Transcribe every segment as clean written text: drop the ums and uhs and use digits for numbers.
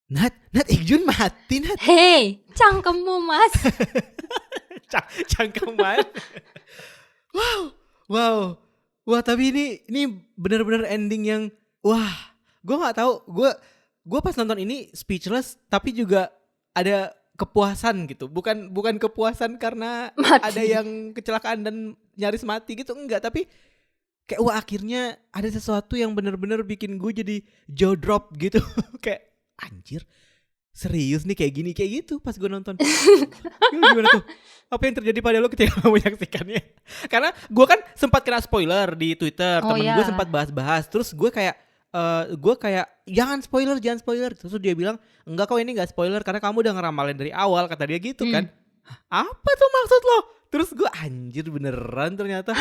Nat Ikjun mati Nat. Hei, cangkemmu Mas. Cangkeman. Wow. Wah, tapi ini benar-benar ending yang gue nggak tahu. Gue pas nonton ini speechless, tapi juga ada kepuasan gitu. Bukan kepuasan karena Mati. ada yang kecelakaan dan nyaris mati gitu, enggak, tapi kayak akhirnya ada sesuatu yang benar-benar bikin gue jadi jaw drop gitu. Kayak anjir, serius nih kayak gini kayak gitu pas gue nonton. Gimana tuh? Apa yang terjadi pada lo ketika kamu menyaksikannya? Karena gue kan sempat kena spoiler di Twitter, Oh, temen ya. gue sempat bahas-bahas, terus gue kayak jangan spoiler. Terus dia bilang enggak kok, ini nggak spoiler karena kamu udah ngeramalin dari awal, kata dia gitu kan. Apa tuh maksud lo? Terus gue anjir beneran ternyata.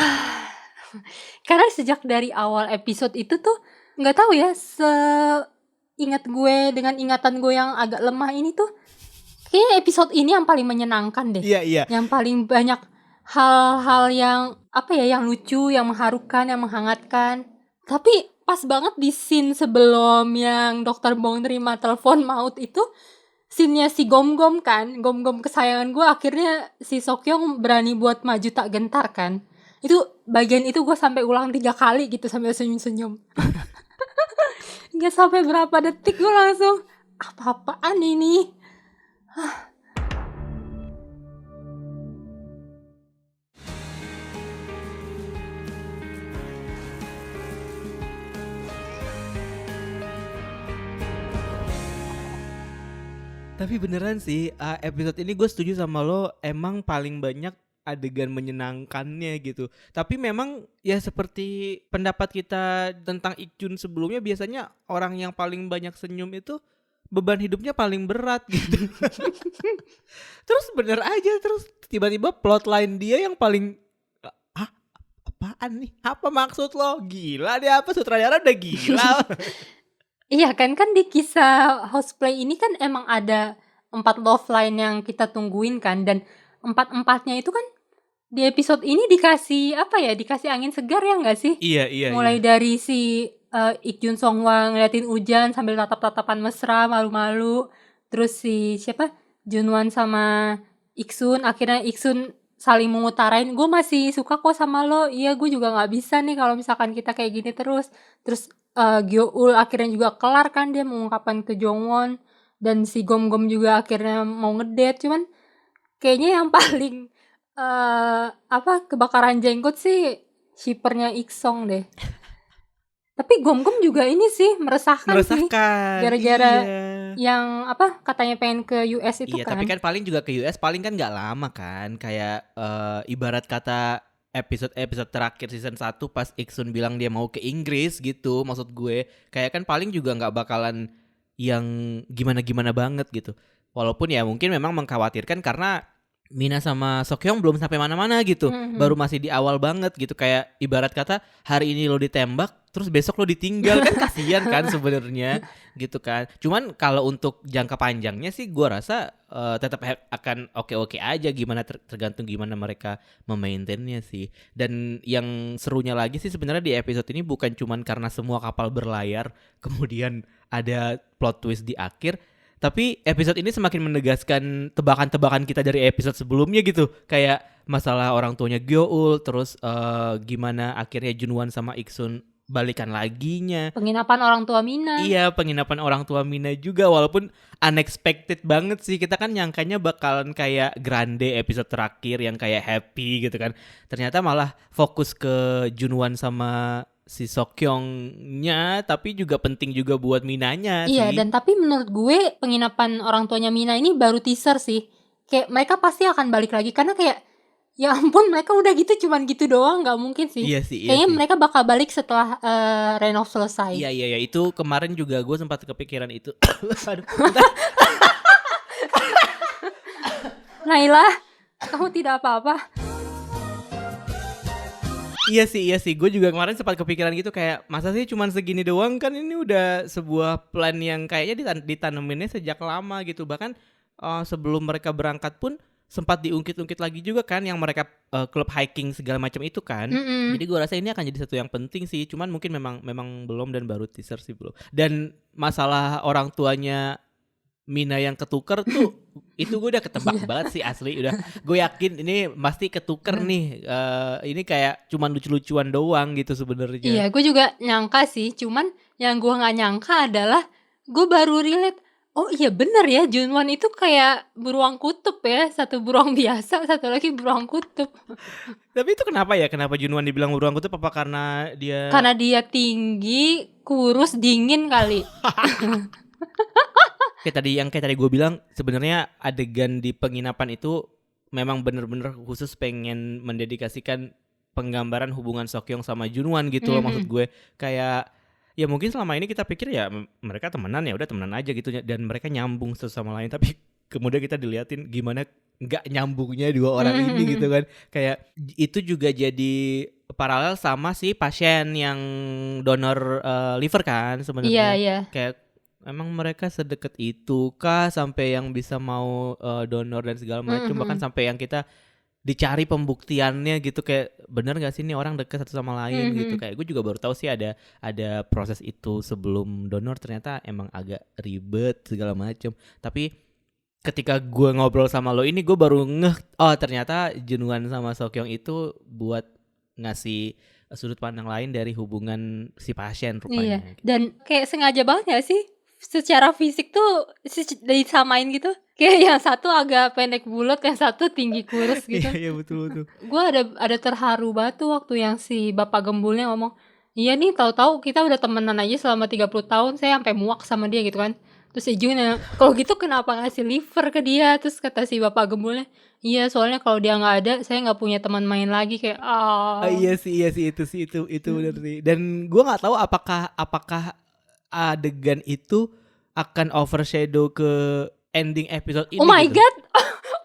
Karena sejak dari awal episode itu tuh nggak tahu ya, seingat gue dengan ingatan gue yang agak lemah ini tuh, kayaknya episode ini yang paling menyenangkan deh. Iya. Yang paling banyak hal-hal yang yang lucu, yang mengharukan, yang menghangatkan. Tapi pas banget di scene sebelum yang Dr. Bong terima telepon maut itu, scene-nya si Gom-Gom kan, Gom-Gom kesayangan gue, akhirnya si Sokyong berani buat maju tak gentar kan. Itu bagian itu gue sampai ulang 3 kali gitu sambil senyum-senyum. Nggak sampai berapa detik gue langsung apa-apaan ini. Tapi beneran sih, episode ini gue setuju sama lo, emang paling banyak adegan menyenangkannya gitu. Tapi memang ya seperti pendapat kita tentang Ikjun sebelumnya, biasanya orang yang paling banyak senyum itu beban hidupnya paling berat gitu. Terus bener aja, terus tiba-tiba plotline dia yang paling apaan nih? Apa maksud lo? Gila dia, apa sutradara udah gila. Iya kan di kisah Houseplay ini kan emang ada 4 love line yang kita tungguin kan, dan 4-4-nya itu kan di episode ini dikasih dikasih angin segar ya nggak sih? Iya. Mulai dari si Ik-jun Songhwa ngeliatin hujan sambil tatap-tatapan mesra malu-malu, terus si Junwan sama Iksun, akhirnya Iksun saling mengutarain, gue masih suka kok sama lo, iya gue juga nggak bisa nih kalau misalkan kita kayak gini terus. Gyo-ul akhirnya juga kelar kan, dia mengungkapkan ke Jongwon, dan si Gom-Gom juga akhirnya mau ngedate. Cuman kayaknya yang paling kebakaran jenggot sih shippernya Iksong deh. Tapi Gom-Gom juga ini sih meresahkan sih, gara-gara yang katanya pengen ke US itu kan. Tapi kan paling juga ke US paling kan nggak lama kan, kayak ibarat kata episode terakhir season 1 pas Iksun bilang dia mau ke Inggris gitu, maksud gue kayak kan paling juga nggak bakalan yang gimana-gimana banget gitu. Walaupun ya mungkin memang mengkhawatirkan karena Mina sama Sokyong belum sampai mana-mana gitu, baru masih di awal banget gitu. Kayak ibarat kata hari ini lo ditembak, terus besok lo ditinggal, kan kasihan kan sebenarnya gitu kan. Cuman kalau untuk jangka panjangnya sih gue rasa tetap akan oke-oke aja, gimana tergantung gimana mereka memaintainnya sih. Dan yang serunya lagi sih sebenarnya di episode ini bukan cuman karena semua kapal berlayar kemudian ada plot twist di akhir, tapi episode ini semakin menegaskan tebakan-tebakan kita dari episode sebelumnya gitu. Kayak masalah orang tuanya Gyo-ul, terus gimana akhirnya Junwan sama Iksun balikan laginya. Penginapan orang tua Mina. Iya, penginapan orang tua Mina juga, walaupun unexpected banget sih. Kita kan nyangkanya bakalan kayak Grande episode terakhir yang kayak happy gitu kan. Ternyata malah fokus ke Junwan sama si Sokyongnya, tapi juga penting juga buat Minanya sih. Iya, dan tapi menurut gue penginapan orang tuanya Mina ini baru teaser sih. Kayak mereka pasti akan balik lagi, karena kayak ya ampun, mereka udah gitu cuman gitu doang, nggak mungkin sih. Iya sih. Kayaknya mereka bakal balik setelah renov selesai. Iya, itu kemarin juga gue sempat kepikiran itu. Aduh, Naila, kamu tidak apa-apa? Iya sih, gue juga kemarin sempat kepikiran gitu, kayak masa sih cuman segini doang, kan ini udah sebuah plan yang kayaknya ditaneminnya sejak lama gitu. Bahkan sebelum mereka berangkat pun sempat diungkit-ungkit lagi juga kan, yang mereka klub hiking segala macam itu kan. Jadi gue rasa ini akan jadi satu yang penting sih, cuman mungkin memang belum dan baru teaser sih belum. Dan masalah orang tuanya Mina yang ketuker tuh itu gue udah ketebak banget sih asli, udah gue yakin ini pasti ketuker nih. Ini kayak cuman lucu-lucuan doang gitu sebenarnya. Iya, gue juga nyangka sih. Cuman yang gue nggak nyangka adalah gue baru relate. Oh iya bener ya, Junwon itu kayak beruang kutub ya. Satu beruang biasa, satu lagi beruang kutub. Tapi itu kenapa ya? Kenapa Junwan dibilang beruang kutub? Apa karena dia Karena dia tinggi, kurus, dingin kali. kayak tadi gue bilang, sebenarnya adegan di penginapan itu memang bener-bener khusus pengen mendedikasikan penggambaran hubungan Seokyeong sama Junwan gitu loh. Maksud gue kayak ya mungkin selama ini kita pikir ya mereka temenan, ya udah temenan aja gitu, dan mereka nyambung satu sama lain, tapi kemudian kita diliatin gimana nggak nyambungnya dua orang ini gitu kan. Kayak itu juga jadi paralel sama si pasien yang donor liver kan Iya, sebenarnya. iya. Kayak emang mereka sedekat itu kah sampai yang bisa mau donor dan segala macam, bahkan sampai yang kita dicari pembuktiannya gitu, kayak bener nggak sih ini orang dekat satu sama lain gitu. Kayak gue juga baru tahu sih ada proses itu sebelum donor, ternyata emang agak ribet segala macam. Tapi ketika gue ngobrol sama lo ini, gue baru ngeh, oh ternyata Junwan sama Seokyeong itu buat ngasih sudut pandang lain dari hubungan si pasien Iya. rupanya. Dan kayak sengaja banget gak sih? Secara fisik tuh disamain gitu. Kayak yang satu agak pendek bulat, yang satu tinggi kurus gitu. Iya betul. Gue ada terharu banget tuh waktu yang si bapak gembulnya ngomong, iya nih tahu-tahu kita udah temenan aja selama 30 tahun, saya sampai muak sama dia gitu kan. Terus si Jun yang, kalau gitu kenapa ngasih liver ke dia? Terus kata si bapak gembulnya, iya soalnya kalau dia nggak ada saya nggak punya teman main lagi. Kayak Iya sih itu benar sih. Dan gue nggak tahu apakah adegan itu akan overshadow ke ending episode ini oh my gitu. god.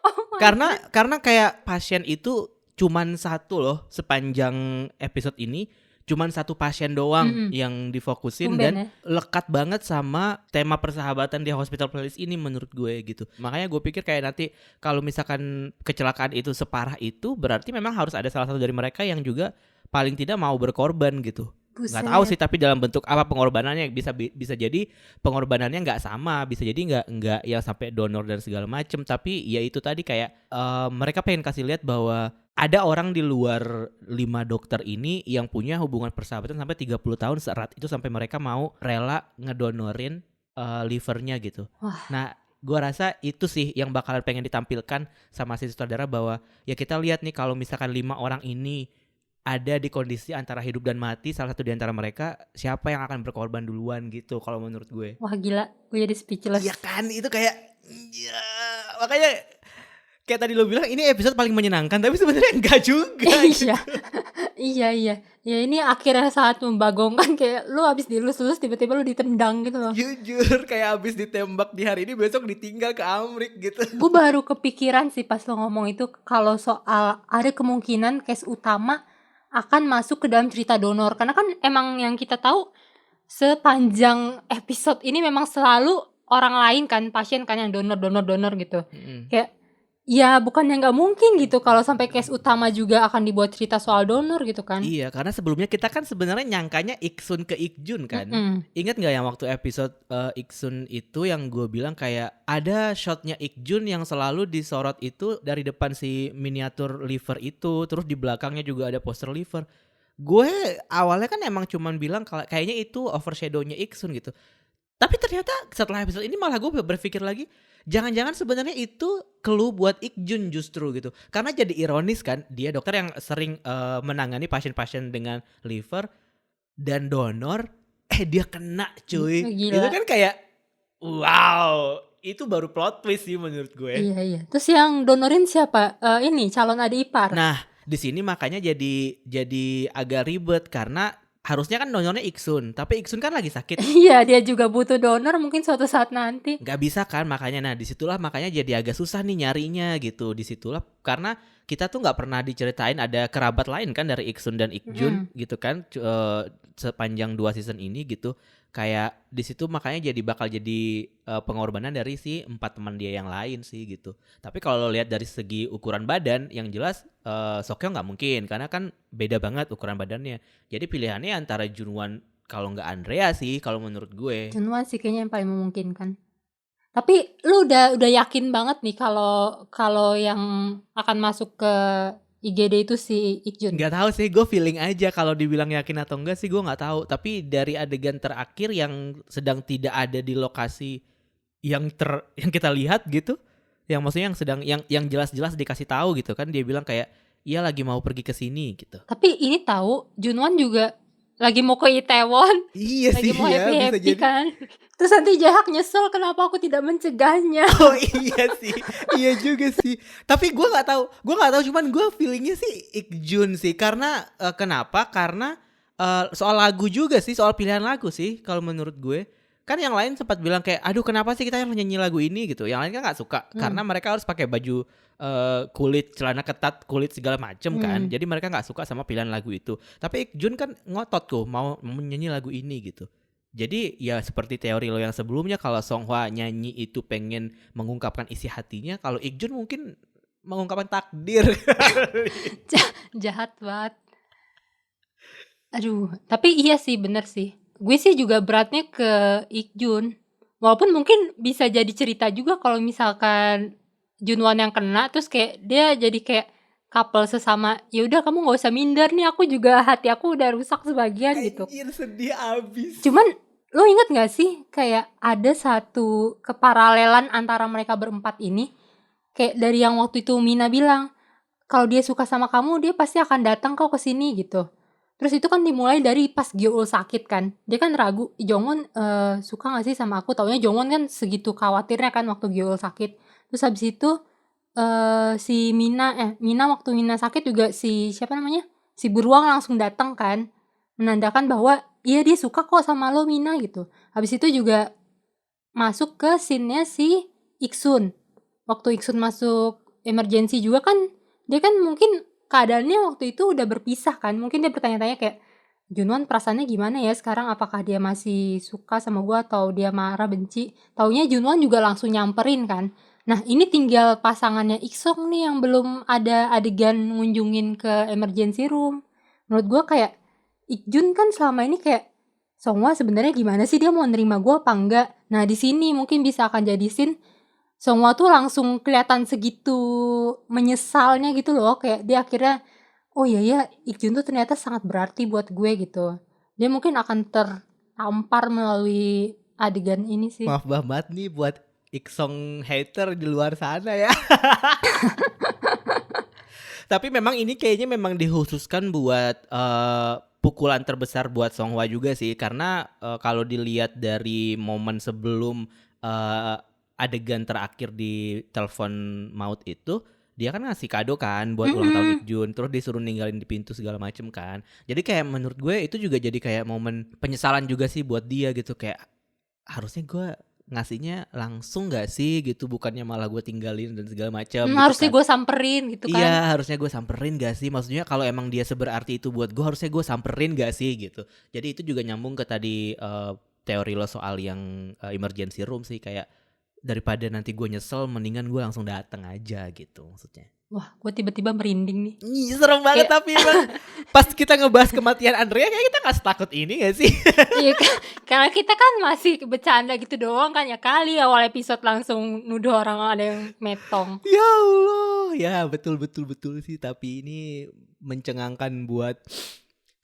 Oh my Karena kayak pasien itu cuman satu loh sepanjang episode ini, cuman satu pasien doang yang difokusin. Tumben Dan ya. lekat banget sama tema persahabatan di Hospital Playlist ini menurut gue gitu. Makanya gue pikir kayak nanti kalau misalkan kecelakaan itu separah itu, berarti memang harus ada salah satu dari mereka yang juga paling tidak mau berkorban gitu. Nggak tahu sih, tapi dalam bentuk apa pengorbanannya, bisa jadi pengorbanannya nggak sama, bisa jadi nggak yang sampai donor dan segala macem. Tapi ya itu tadi kayak mereka pengen kasih lihat bahwa ada orang di luar 5 dokter ini yang punya hubungan persahabatan sampai 30 tahun seerat itu, sampai mereka mau rela ngedonorin livernya gitu. Wah. Nah gue rasa itu sih yang bakalan pengen ditampilkan sama si sutradara, bahwa ya kita lihat nih kalau misalkan 5 orang ini ada di kondisi antara hidup dan mati, salah satu di antara mereka siapa yang akan berkorban duluan gitu kalau menurut gue. Wah gila, gue jadi speechless. Iya kan, itu kayak ya, makanya kayak tadi lo bilang ini episode paling menyenangkan, tapi sebenarnya enggak juga gitu. Iya. Ya ini akhirnya sangat membagongkan, kayak lu abis dilus-lus tiba-tiba lu ditendang gitu loh. Jujur kayak abis ditembak di hari ini, besok ditinggal ke Amrik gitu. Gue baru kepikiran sih pas lo ngomong itu, kalau soal ada kemungkinan case utama akan masuk ke dalam cerita donor. Karena kan emang yang kita tahu sepanjang episode ini memang selalu orang lain kan, pasien kan yang donor gitu. Kayak ya bukannya nggak mungkin gitu kalau sampai case utama juga akan dibuat cerita soal donor gitu kan. Iya, karena sebelumnya kita kan sebenarnya nyangkanya Iksun ke Ikjun kan. Ingat nggak yang waktu episode Iksun itu yang gue bilang kayak ada shotnya Ikjun yang selalu disorot itu dari depan si miniatur liver itu, terus di belakangnya juga ada poster liver. Gue awalnya kan emang cuman bilang kalau kayaknya itu overshadow-nya Iksun gitu. Tapi ternyata setelah episode ini malah gue berpikir lagi, jangan-jangan sebenarnya itu clue buat Ikjun justru gitu. Karena jadi ironis kan, dia dokter yang sering menangani pasien-pasien dengan liver dan donor, dia kena cuy. Gila. Itu kan kayak wow, itu baru plot twist sih menurut gue. Iya. Terus yang donorin siapa? Ini calon adik ipar. Nah, di sini makanya jadi agak ribet karena harusnya kan donornya Iksun, tapi Iksun kan lagi sakit. Iya, dia juga butuh donor mungkin suatu saat nanti. Gak bisa kan, makanya nah disitulah makanya jadi agak susah nih nyarinya gitu. Disitulah karena kita tuh nggak pernah diceritain ada kerabat lain kan dari Iksun dan Ikjun gitu kan sepanjang 2 season ini gitu. Kayak di situ makanya bakal jadi pengorbanan dari si 4 teman dia yang lain sih gitu. Tapi kalau lo lihat dari segi ukuran badan, yang jelas Seokyeong nggak mungkin karena kan beda banget ukuran badannya. Jadi pilihannya antara Junwan kalau nggak Andrea sih kalau menurut gue. Junwan sih kayaknya yang paling memungkinkan. Tapi lu udah yakin banget nih kalau yang akan masuk ke IGD itu si Ikjun? Nggak tahu sih, gue feeling aja kalau dibilang yakin atau enggak sih gue nggak tahu. Tapi dari adegan terakhir yang sedang tidak ada di lokasi yang kita lihat gitu, yang maksudnya yang sedang yang jelas-jelas dikasih tahu gitu kan, dia bilang kayak ia lagi mau pergi ke sini gitu. Tapi ini tahu Junwon juga lagi mau ke Itaewon, Iya lagi sih mau ya, bisa happy-happy jadi. kan. Terus nanti Jaehak nyesel kenapa aku tidak mencegahnya. Oh iya sih, iya juga sih. Tapi gue nggak tahu, cuman gue feelingnya sih Ikjun sih, karena kenapa? Karena soal lagu juga sih, soal pilihan lagu sih. Kalau menurut gue, kan yang lain sempat bilang kayak, aduh kenapa sih kita harus nyanyi lagu ini gitu. Yang lain kan nggak suka, karena mereka harus pakai baju kulit, celana ketat, kulit segala macem kan. Jadi mereka nggak suka sama pilihan lagu itu. Tapi Ikjun kan ngotot tuh mau nyanyi lagu ini gitu. Jadi ya seperti teori lo yang sebelumnya, kalau Songhwa nyanyi itu pengen mengungkapkan isi hatinya, kalau Ikjun mungkin mengungkapkan takdir. Jahat banget. Aduh, tapi iya sih bener sih. Gue sih juga beratnya ke Ikjun. Walaupun mungkin bisa jadi cerita juga kalau misalkan Junwon yang kena, terus kayak dia jadi kayak couple sesama, ya udah kamu nggak usah minder nih, aku juga hati aku udah rusak sebagian gitu. Anjir, sedih abis. Cuman lo inget gak sih kayak ada satu keparalelan antara mereka berempat ini, kayak dari yang waktu itu Mina bilang kalau dia suka sama kamu dia pasti akan datang kok ke sini gitu. Terus itu kan dimulai dari pas Gyeol sakit kan, dia kan ragu Jongwon suka gak sih sama aku, taunya Jongwon kan segitu khawatirnya kan waktu Gyeol sakit. Terus habis itu si Mina waktu Mina sakit juga si siapa namanya, si Beruang langsung datang kan, menandakan bahwa iya dia suka kok sama lo Mina gitu. Habis itu juga masuk ke scene-nya si Iksun. Waktu Iksun masuk emergency juga kan, dia kan mungkin keadaannya waktu itu udah berpisah kan. Mungkin dia bertanya-tanya kayak, Junwon perasaannya gimana ya sekarang, apakah dia masih suka sama gua atau dia marah benci. Taunya Junwon juga langsung nyamperin kan. Nah ini tinggal pasangannya Iksong nih yang belum ada adegan ngunjungin ke emergency room. Menurut gua kayak Ikjun kan selama ini kayak Songhwa sebenarnya gimana sih, dia mau nerima gue apa enggak. Nah di sini mungkin bisa akan jadi scene Songhwa tuh langsung kelihatan segitu menyesalnya gitu loh, kayak dia akhirnya oh iya ya Ikjun tuh ternyata sangat berarti buat gue gitu. Dia mungkin akan tertampar melalui adegan ini sih. Maaf banget nih buat Iksong hater di luar sana ya. Tapi memang ini kayaknya memang dikhususkan buat pukulan terbesar buat Songhwa juga sih, karena kalau dilihat dari momen sebelum adegan terakhir di telepon maut itu, dia kan ngasih kado kan buat ulang tahun Ikjun, terus disuruh ninggalin di pintu segala macem kan. Jadi kayak menurut gue itu juga jadi kayak momen penyesalan juga sih buat dia gitu, kayak harusnya gue ngasihnya langsung gak sih gitu, bukannya malah gue tinggalin dan segala macam gitu harusnya kan. gue samperin gitu kan. Iya, harusnya gue samperin gak sih? Maksudnya kalau emang dia seberarti itu buat gue, harusnya gue samperin gak sih gitu. Jadi itu juga nyambung ke tadi teori lo soal yang emergency room sih, kayak daripada nanti gue nyesel, mendingan gue langsung datang aja gitu maksudnya. Wah, gue tiba-tiba merinding nih. Ih, serem banget. Tapi emang pas kita ngebahas kematian Andrea, kayak kita gak setakut ini gak sih? Iya, karena kita kan masih bercanda gitu doang kan ya, kali awal episode langsung nuduh orang ada yang metong. Ya Allah, ya betul sih. Tapi ini mencengangkan buat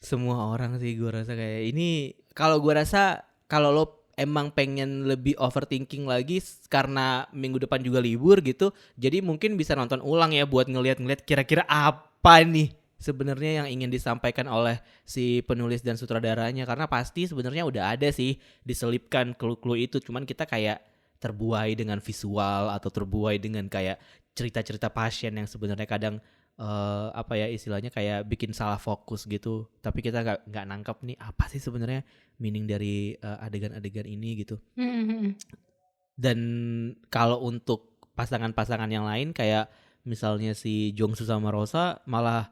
semua orang sih, gue rasa kayak ini. Kalau gue rasa kalau lo emang pengen lebih overthinking lagi karena minggu depan juga libur gitu, jadi mungkin bisa nonton ulang ya buat ngeliat kira-kira apa nih sebenarnya yang ingin disampaikan oleh si penulis dan sutradaranya, karena pasti sebenarnya udah ada sih diselipkan clue-clue itu, cuman kita kayak terbuai dengan visual atau terbuai dengan kayak cerita-cerita pasien yang sebenarnya kadang apa ya istilahnya kayak bikin salah fokus gitu, tapi kita nggak nangkep nih apa sih sebenarnya meaning dari adegan-adegan ini gitu. Dan kalau untuk pasangan-pasangan yang lain kayak misalnya si Jongsu sama Rosa, malah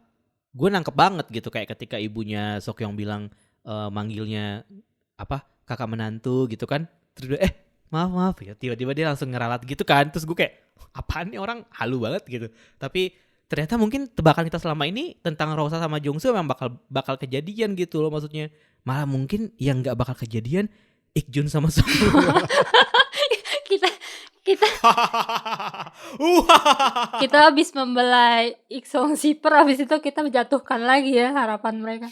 gue nangkep banget gitu, kayak ketika ibunya Seokyeong bilang manggilnya apa kakak menantu gitu kan, terus maaf ya, tiba-tiba dia langsung ngeralat gitu kan, terus gue kayak apaan nih orang halu banget gitu. Tapi ternyata mungkin tebakan kita selama ini tentang Rosa sama Jongsu memang bakal kejadian gitu loh, maksudnya malah mungkin yang nggak bakal kejadian Ikjun sama Songhwa. Kita kita habis membelai Iksong Shipper, habis itu kita menjatuhkan lagi ya harapan mereka.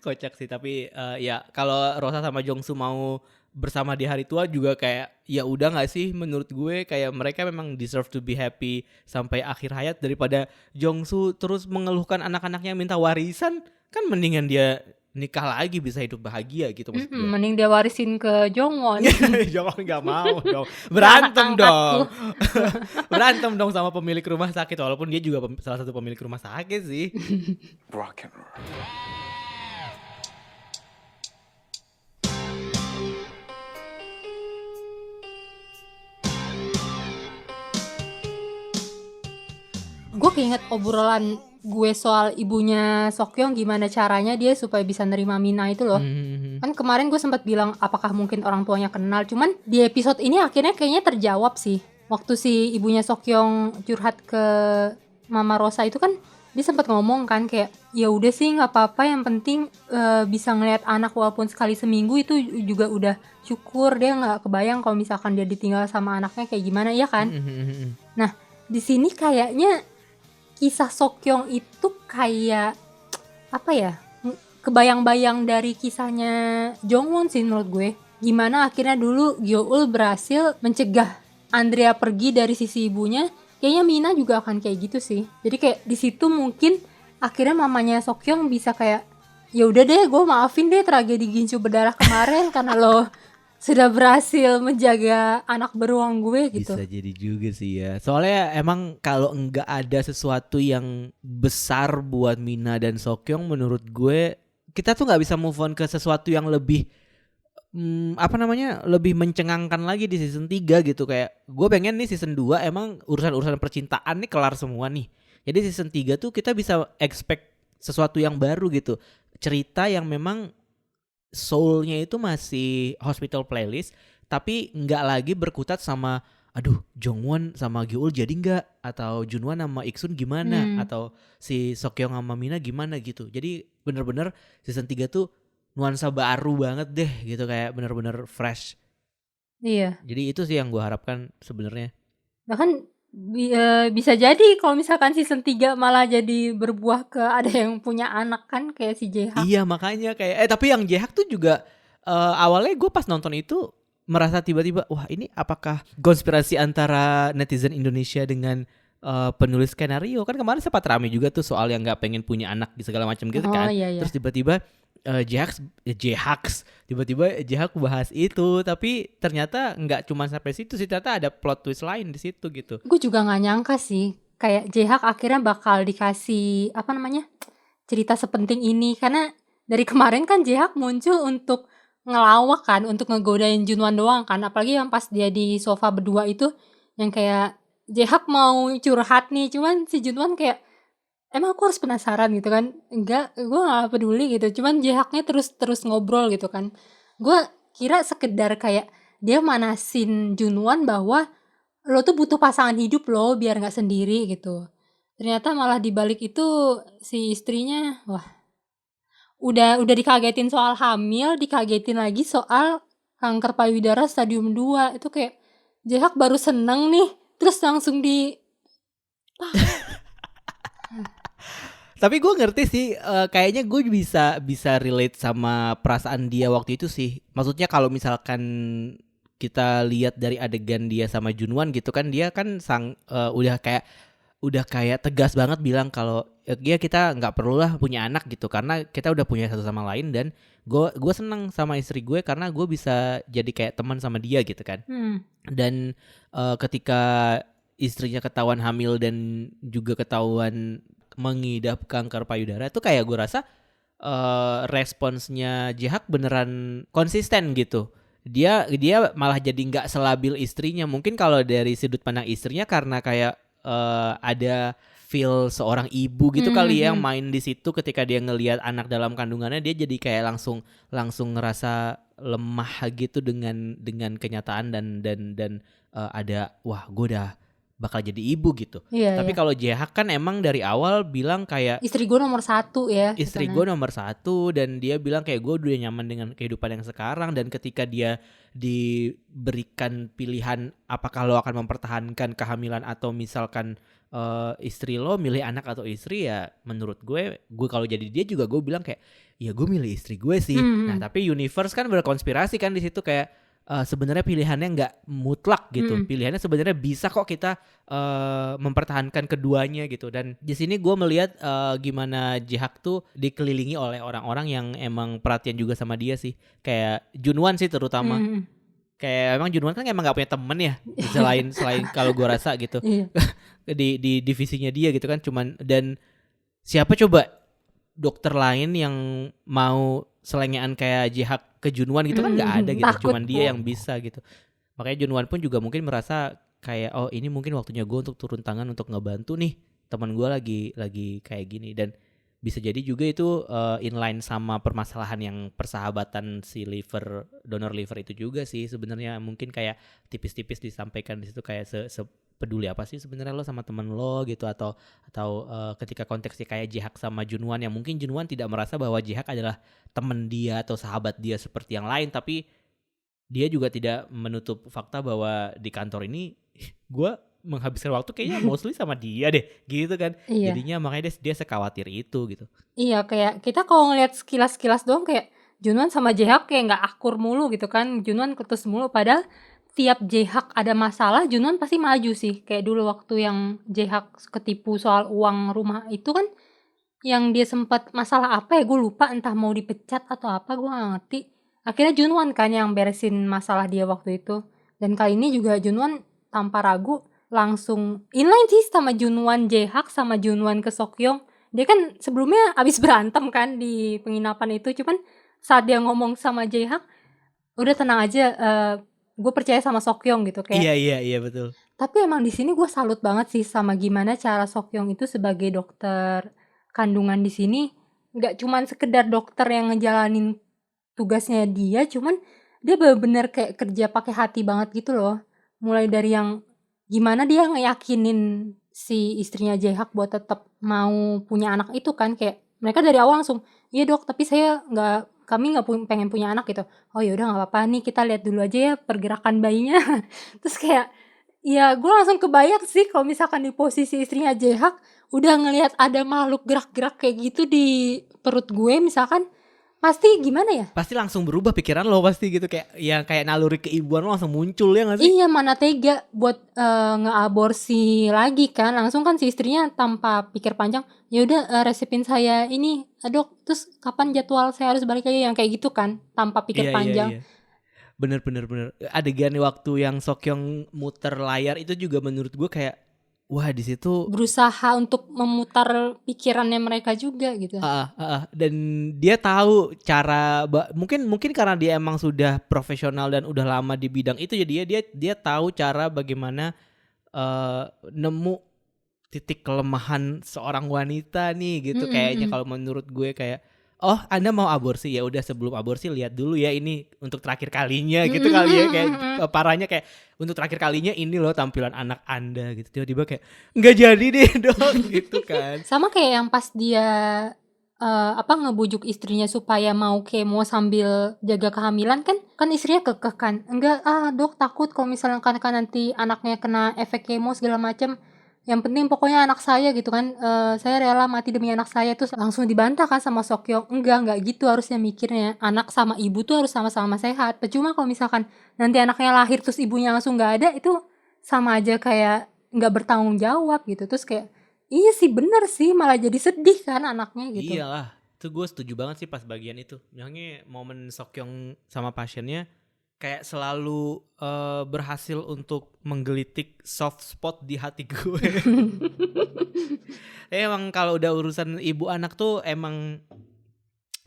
Kocak sih, tapi ya kalau Rosa sama Jongsu mau bersama di hari tua juga kayak ya udah nggak sih, menurut gue kayak mereka memang deserve to be happy sampai akhir hayat daripada Jongsu terus mengeluhkan anak-anaknya minta warisan. Kan mendingan dia nikah lagi bisa hidup bahagia gitu maksud gue. Mending dia warisin ke Jongwon. Jangan, nggak mau dong, berantem Anak dong. Berantem dong sama pemilik rumah sakit, walaupun dia juga salah satu pemilik rumah sakit sih. Rock and roll. Gue keinget obrolan gue soal ibunya Seokyeong, gimana caranya dia supaya bisa nerima Mina itu loh. Kan kemarin gue sempat bilang apakah mungkin orang tuanya kenal, cuman di episode ini akhirnya kayaknya terjawab sih. Waktu si ibunya Seokyeong curhat ke Mama Rosa itu kan dia sempat ngomong kan kayak ya udah sih nggak apa-apa, yang penting bisa ngelihat anak walaupun sekali seminggu itu juga udah syukur. Dia nggak kebayang kalau misalkan dia ditinggal sama anaknya kayak gimana, ya kan? Nah di sini kayaknya kisah Seokyeong itu kayak apa ya, kebayang-bayang dari kisahnya Jongwon sih menurut gue. Gimana akhirnya dulu Gyeol berhasil mencegah Andrea pergi dari sisi ibunya. Kayaknya Mina juga akan kayak gitu sih. Jadi kayak di situ mungkin akhirnya mamanya Seokyeong bisa kayak ya udah deh, gue maafin deh tragedi gincu berdarah kemarin karena lo sudah berhasil menjaga anak beruang gue gitu. Bisa jadi juga sih ya. Soalnya emang kalau enggak ada sesuatu yang besar buat Mina dan Seokyeong, menurut gue kita tuh nggak bisa move on ke sesuatu yang lebih lebih mencengangkan lagi di season 3 gitu. Kayak gue pengen nih season 2 emang urusan-urusan percintaan nih kelar semua nih. Jadi season 3 tuh kita bisa expect sesuatu yang baru gitu. Cerita yang memang soulnya itu masih Hospital Playlist, tapi nggak lagi berkutat sama aduh Jongwon sama Gyeol jadi nggak, atau Junwon sama Iksun gimana, atau si Seokyeong sama Mina gimana gitu. Jadi bener-bener season 3 tuh nuansa baru banget deh gitu, kayak bener-bener fresh. Iya. Jadi itu sih yang gue harapkan sebenarnya. Bahkan bisa jadi kalau misalkan season 3 malah jadi berbuah ke ada yang punya anak kan, kayak si Jae-hak. Iya makanya kayak tapi yang Jae-hak tuh juga awalnya gue pas nonton itu merasa tiba-tiba wah ini apakah konspirasi antara netizen Indonesia dengan penulis skenario. Kan kemarin sempat rame juga tuh soal yang nggak pengen punya anak di segala macam gitu kan. Iya. Terus tiba-tiba Jae-hak bahas itu, tapi ternyata nggak cuma sampai situ sih, ternyata ada plot twist lain di situ gitu. Gue juga nggak nyangka sih kayak Jae-hak akhirnya bakal dikasih cerita sepenting ini, karena dari kemarin kan Jae-hak muncul untuk ngelawak kan, untuk ngegodain Junwon doang kan. Apalagi yang pas dia di sofa berdua itu, yang kayak Jae-hak mau curhat nih, cuman si Junwon kayak emang aku harus penasaran gitu kan. Enggak, gue gak peduli gitu. Cuman Jae-haknya terus ngobrol gitu kan. Gue kira sekedar kayak dia manasin Junwon bahwa lo tuh butuh pasangan hidup lo biar gak sendiri gitu. Ternyata malah dibalik itu si istrinya udah dikagetin soal hamil, dikagetin lagi soal kanker payudara stadium 2. Itu kayak Jae-hak baru seneng nih, terus langsung Tapi gue ngerti sih, kayaknya gue bisa relate sama perasaan dia waktu itu sih. Maksudnya kalau misalkan kita lihat dari adegan dia sama Junwon gitu kan, dia kan udah kayak tegas banget bilang kalau ya kita nggak perlulah punya anak gitu karena kita udah punya satu sama lain, dan gue seneng sama istri gue karena gue bisa jadi kayak teman sama dia gitu kan. Dan ketika istrinya ketahuan hamil dan juga ketahuan mengidap kanker payudara, itu kayak gue rasa responsnya Jae-hak beneran konsisten gitu. Dia malah jadi nggak selabil istrinya. Mungkin kalau dari sudut pandang istrinya karena kayak ada feel seorang ibu gitu kali yang main di situ ketika dia ngelihat anak dalam kandungannya, dia jadi kayak langsung ngerasa lemah gitu dengan kenyataan dan ada wah gue udah bakal jadi ibu gitu. Iya, Tapi iya. kalau Jae-hak kan emang dari awal bilang kayak Istri gue nomor 1 ya istri katanya. gue nomor 1, dan dia bilang kayak gue udah nyaman dengan kehidupan yang sekarang, dan ketika dia diberikan pilihan apakah lo akan mempertahankan kehamilan atau misalkan istri lo milih anak atau istri, ya menurut gue kalau jadi dia juga gue bilang kayak ya gue milih istri gue sih. Nah tapi universe kan berkonspirasi kan di situ kayak sebenarnya pilihannya nggak mutlak gitu. Pilihannya sebenarnya bisa kok kita mempertahankan keduanya gitu. Dan di sini gue melihat gimana Jae-hak tuh dikelilingi oleh orang-orang yang emang perhatian juga sama dia sih. Kayak Junwan sih terutama. Kayak emang Junwan kan emang nggak punya temen ya, selain kalau gue rasa gitu. Iya. di divisinya dia gitu kan, cuman, dan siapa coba dokter lain yang mau selengean kayak Jae-hak ke Junwan gitu kan nggak ada gitu. Takut Cuman dia Bu. yang bisa gitu. Makanya Junwan pun juga mungkin merasa kayak oh ini mungkin waktunya gue untuk turun tangan untuk ngebantu nih teman gue lagi kayak gini. Dan bisa jadi juga itu inline sama permasalahan yang persahabatan si donor liver itu juga sih sebenarnya. Mungkin kayak tipis-tipis disampaikan di situ kayak peduli apa sih sebenarnya lo sama temen lo gitu, atau ketika konteksnya kayak Jae-hak sama Junwan, yang mungkin Junwan tidak merasa bahwa Jae-hak adalah temen dia atau sahabat dia seperti yang lain, tapi dia juga tidak menutup fakta bahwa di kantor ini gue menghabiskan waktu kayaknya mostly sama dia deh gitu kan. Iya. Jadinya makanya dia sekhawatir itu gitu. Iya, kayak kita kalau ngeliat sekilas-sekilas doang kayak Junwan sama Jae-hak kayak nggak akur mulu gitu kan. Junwan ketus mulu, padahal tiap Jae-hak ada masalah Junwan pasti maju sih. Kayak dulu waktu yang Jae-hak ketipu soal uang rumah itu kan, yang dia sempat masalah apa ya gue lupa, entah mau dipecat atau apa gue gak ngerti. Akhirnya Junwan kan yang beresin masalah dia waktu itu. Dan kali ini juga Junwan tanpa ragu langsung inline sih sama Junwan Jae-hak sama Junwan ke Seokyeong. Dia kan sebelumnya abis berantem kan di penginapan itu, cuman saat dia ngomong sama Jae-hak, udah tenang aja, gue percaya sama Seokyeong gitu kayak. Iya betul. Tapi emang di sini gue salut banget sih sama gimana cara Seokyeong itu sebagai dokter kandungan di sini, nggak cuman sekedar dokter yang ngejalanin tugasnya dia, cuman dia bener-bener kayak kerja pakai hati banget gitu loh. Mulai dari yang gimana dia ngeyakinin si istrinya Jae-hak buat tetap mau punya anak itu kan, kayak mereka dari awal langsung iya dok tapi kami nggak pengen punya anak gitu. Oh ya udah nggak apa-apa nih kita lihat dulu aja ya pergerakan bayinya. Terus kayak ya gue langsung kebayang sih kalau misalkan di posisi istrinya Jae-hak udah ngelihat ada makhluk gerak-gerak kayak gitu di perut gue misalkan, pasti gimana ya? Pasti langsung berubah pikiran lo pasti gitu, kayak naluri keibuan lo langsung muncul ya nggak sih? Iya, mana tega buat ngeaborsi lagi kan, langsung kan si istrinya tanpa pikir panjang, ya udah resepin saya ini dok, terus kapan jadwal saya harus balik lagi, yang kayak gitu kan tanpa pikir panjang. Iya. Bener. Adegan waktu yang Seokyeong muter layar itu juga menurut gue kayak wah di situ Berusaha untuk memutar pikirannya mereka juga gitu. dan dia tahu cara mungkin karena dia emang sudah profesional dan udah lama di bidang itu, jadi dia tahu cara bagaimana nemu titik kelemahan seorang wanita nih gitu. Kayaknya kalau menurut gue kayak oh Anda mau aborsi, ya udah sebelum aborsi lihat dulu ya ini untuk terakhir kalinya gitu kali ya, kayak parahnya kayak untuk terakhir kalinya ini loh tampilan anak Anda gitu. Tiba-tiba kayak nggak jadi deh dong gitu kan. Sama kayak yang pas dia ngebujuk istrinya supaya mau kemo sambil jaga kehamilan kan istrinya kekeh kan, enggak dok takut kalau misalnya kan nanti anaknya kena efek kemo segala macam, yang penting pokoknya anak saya gitu kan, saya rela mati demi anak saya. Terus langsung dibantah kan sama Seokyeong, enggak gitu harusnya mikirnya, anak sama ibu tuh harus sama-sama sehat. Percuma kalau misalkan nanti anaknya lahir terus ibunya langsung nggak ada, itu sama aja kayak nggak bertanggung jawab gitu. Terus kayak iya sih bener sih, malah jadi sedih kan anaknya gitu. Iyalah, itu gue setuju banget sih pas bagian itu. Misalnya momen Seokyeong sama pasiennya kayak selalu berhasil untuk menggelitik soft spot di hati gue. Emang kalau udah urusan ibu anak tuh emang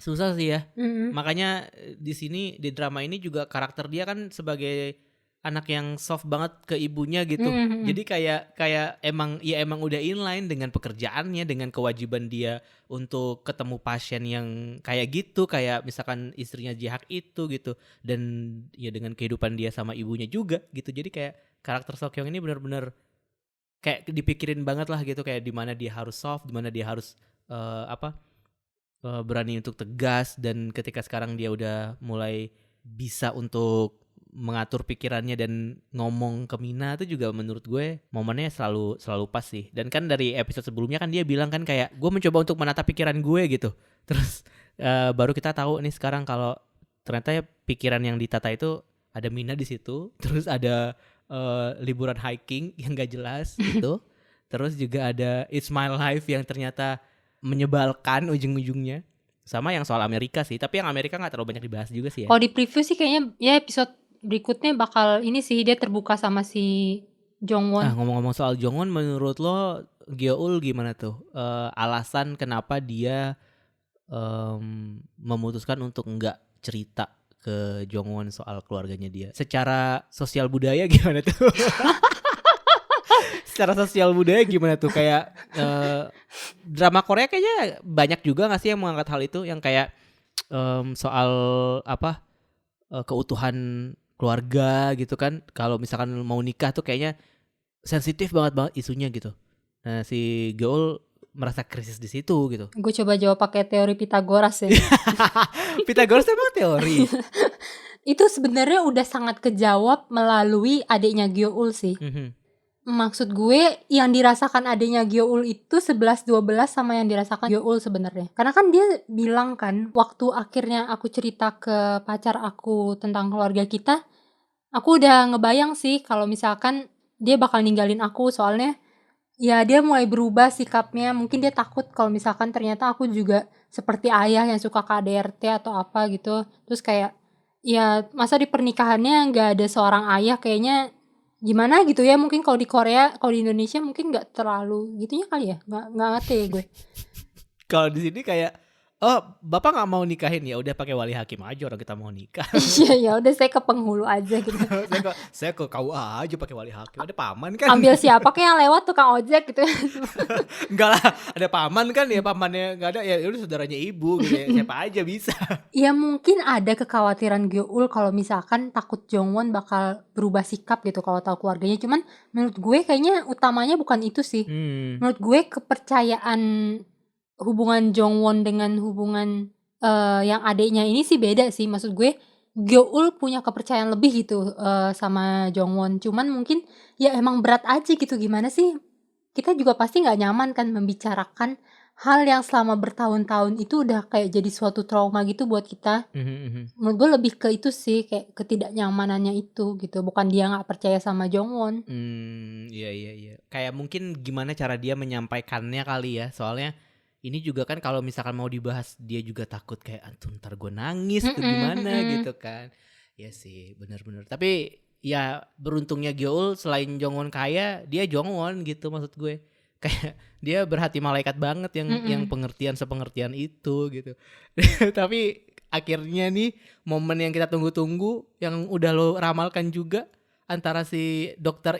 susah sih ya. Makanya di sini di drama ini juga karakter dia kan sebagai anak yang soft banget ke ibunya gitu. Jadi kayak emang udah inline dengan pekerjaannya, dengan kewajiban dia untuk ketemu pasien yang kayak gitu, kayak misalkan istrinya Jae-hak itu gitu. Dan ya dengan kehidupan dia sama ibunya juga gitu. Jadi kayak karakter Seokyeong ini benar-benar kayak dipikirin banget lah gitu, kayak di mana dia harus soft, di mana dia harus berani untuk tegas, dan ketika sekarang dia udah mulai bisa untuk mengatur pikirannya dan ngomong ke Mina, itu juga menurut gue momennya selalu pas sih. Dan kan dari episode sebelumnya kan dia bilang kan kayak gue mencoba untuk menata pikiran gue gitu. Terus baru kita tahu nih sekarang kalau ternyata ya pikiran yang ditata itu ada Mina di situ, terus ada liburan hiking yang gak jelas gitu. Terus juga ada It's My Life yang ternyata menyebalkan ujung-ujungnya. Sama yang soal Amerika sih, tapi yang Amerika gak terlalu banyak dibahas juga sih ya. Kalau di preview sih kayaknya ya episode berikutnya bakal ini sih, dia terbuka sama si Jongwon. Ngomong-ngomong soal Jongwon, menurut lo Gyeol gimana tuh? Alasan kenapa dia memutuskan untuk nggak cerita ke Jongwon soal keluarganya dia. Secara sosial budaya gimana tuh? Secara sosial budaya gimana tuh? Kayak drama Korea kayaknya banyak juga nggak sih yang mengangkat hal itu, yang kayak soal keutuhan keluarga gitu kan. Kalau misalkan mau nikah tuh kayaknya sensitif banget isunya gitu. Nah, si Gyeol merasa krisis di situ gitu. Gue coba jawab pakai teori Pitagoras ya. Pitagoras emang teori. Itu sebenarnya udah sangat kejawab melalui adiknya Gyeol sih. Maksud gue yang dirasakan adiknya Gyeol itu 11-12 sama yang dirasakan Gyeol sebenarnya. Karena kan dia bilang kan, waktu akhirnya aku cerita ke pacar aku tentang keluarga kita, aku udah ngebayang sih kalau misalkan dia bakal ninggalin aku, soalnya ya dia mulai berubah sikapnya. Mungkin dia takut kalau misalkan ternyata aku juga seperti ayah yang suka KDRT atau apa gitu. Terus kayak ya masa di pernikahannya gak ada seorang ayah, kayaknya gimana gitu ya. Mungkin kalau di Korea, kalau di Indonesia mungkin gak terlalu gitunya kali ya. Gak ngerti ya gue. Kalau di sini kayak bapak nggak mau nikahin, ya udah pakai wali hakim aja orang kita mau nikah. Iya, ya udah saya ke penghulu aja gitu. saya ke KUA aja pakai wali hakim, ada paman kan. Ambil siapa kayak yang lewat tukang ojek gitu. Enggak lah, ada paman kan, ya pamannya nggak ada ya udah saudaranya ibu gitu ya, siapa aja bisa. Ya mungkin ada kekhawatiran Gyeol kalau misalkan takut Jongwon bakal berubah sikap gitu kalau tahu keluarganya. Cuman menurut gue kayaknya utamanya bukan itu sih. Menurut gue kepercayaan hubungan Jongwon dengan hubungan yang adiknya ini sih beda sih. Maksud gue Gyeol punya kepercayaan lebih gitu sama Jongwon. Cuman mungkin ya emang berat aja gitu. Gimana sih, kita juga pasti gak nyaman kan membicarakan hal yang selama bertahun-tahun itu udah kayak jadi suatu trauma gitu buat kita. Menurut gue lebih ke itu sih, kayak ketidaknyamanannya itu gitu. Bukan dia gak percaya sama Jongwon. Iya. Kayak mungkin gimana cara dia menyampaikannya kali ya. Soalnya ini juga kan kalau misalkan mau dibahas, dia juga takut kayak ntar gue nangis tuh gimana gitu kan. Ya sih, benar-benar. Tapi ya beruntungnya Gyeol selain Jongwon kaya, dia Jongwon gitu maksud gue. Kayak dia berhati malaikat banget yang pengertian sepengertian itu gitu. Tapi akhirnya nih momen yang kita tunggu-tunggu, yang udah lo ramalkan juga, antara si dokter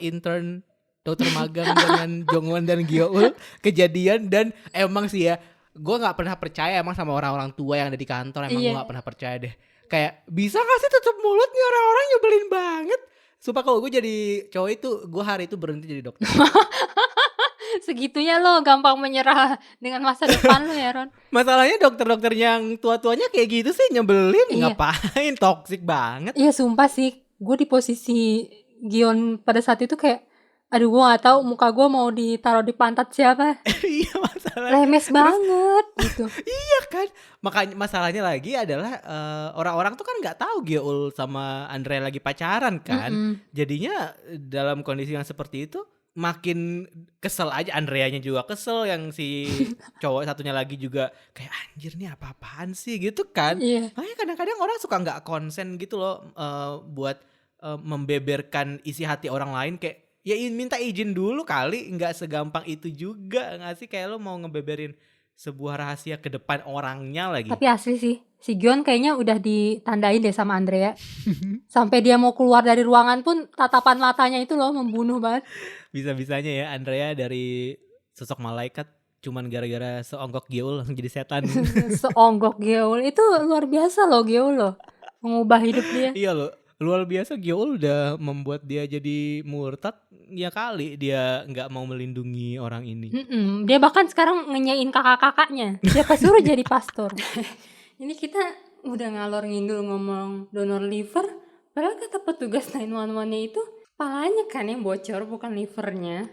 magang dengan Jongwon dan Gyeol kejadian. Dan emang sih ya, gue nggak pernah percaya emang sama orang-orang tua yang ada di kantor. Emang gue nggak pernah percaya deh. Kayak bisa nggak sih tutup mulut nih, orang-orang nyebelin banget. Sumpah kalau gue jadi cowok itu, gue hari itu berhenti jadi dokter. Segitunya lo gampang menyerah dengan masa depan lo ya, Ron. Masalahnya dokter-dokter yang tua-tuanya kayak gitu sih nyebelin. Ngapain, toksik banget. Iya sumpah sih, gue di posisi Gion pada saat itu kayak, aduh gue gak tahu muka gue mau ditaruh di pantat siapa. Iya masalahnya lemes banget gitu. Iya kan, makanya masalahnya lagi adalah orang-orang tuh kan nggak tahu Gyeol sama Andrea lagi pacaran kan. Jadinya dalam kondisi yang seperti itu makin kesel aja. Andreanya juga kesel, yang si cowok satunya lagi juga kayak anjir nih apa-apaan sih gitu kan. Makanya kadang-kadang orang suka nggak konsen gitu loh buat membeberkan isi hati orang lain. Kayak ya minta izin dulu kali, nggak segampang itu juga nggak sih, kayak lo mau ngebeberin sebuah rahasia ke depan orangnya lagi. Tapi asli sih, si Gion kayaknya udah ditandain deh sama Andrea. Sampai dia mau keluar dari ruangan pun tatapan matanya itu loh membunuh banget. Bisa-bisanya ya Andrea dari sosok malaikat cuman gara-gara seonggok Gyeol langsung jadi setan. Seonggok Gyeol itu luar biasa loh, Gyeol loh mengubah hidup dia. Iya loh, Luar biasa Gyeol udah membuat dia jadi murtad, ya kali dia nggak mau melindungi orang ini. Dia bahkan sekarang ngenyain kakak-kakaknya. Siapa suruh jadi pastor? Ini kita udah ngalor ngidul ngomong donor liver, padahal kata petugas 911-nya itu kepalanya kan yang bocor, bukan livernya.